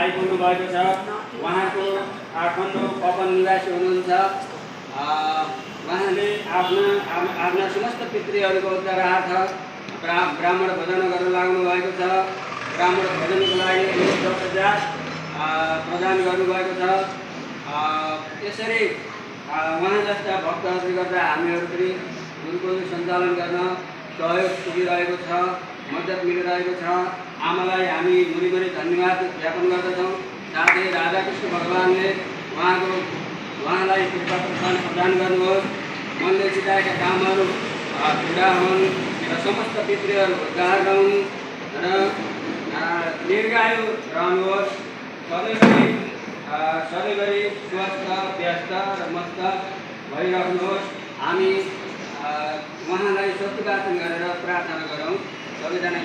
आइपुग्नु भएको छ। उहाँको काठमाडौँ पवन निवासी हुनुहुन्छ। उहाँले आफ्ना समस्त पितृहरूको उद्धारार्थ ब्राह्मण भोजन गर्न लाग्नु भएको छ। ब्राह्मण भोजनको लागि 10,000 प्रदान गर्नुभएको छ। यसरी उहाँ जस्ता भक्तहरूले गर्दा हामीहरू पनि गुरुकुल सञ्चालन गर्न सहयोग पुगिरहेको छ, मद्दत मिलिरहेको छ। आमालाई हामी मुरी धन्यवाद ज्ञापन गर्दछौँ। साथै राधाकृष्ण भगवानले उहाँलाई कृपा प्रदान गर्नुहोस्। मनले चिताएका कामहरू पुरा हुन् र समस्त पितृहरू उद्धार गरून् र दीर्घायु रहनुहोस्। सधैँभरि स्वस्थ, व्यस्त र मस्त भइरहनुहोस्। हामी उहाँलाई सत्वाचन गरेर प्रार्थना गरौँ। सबैजना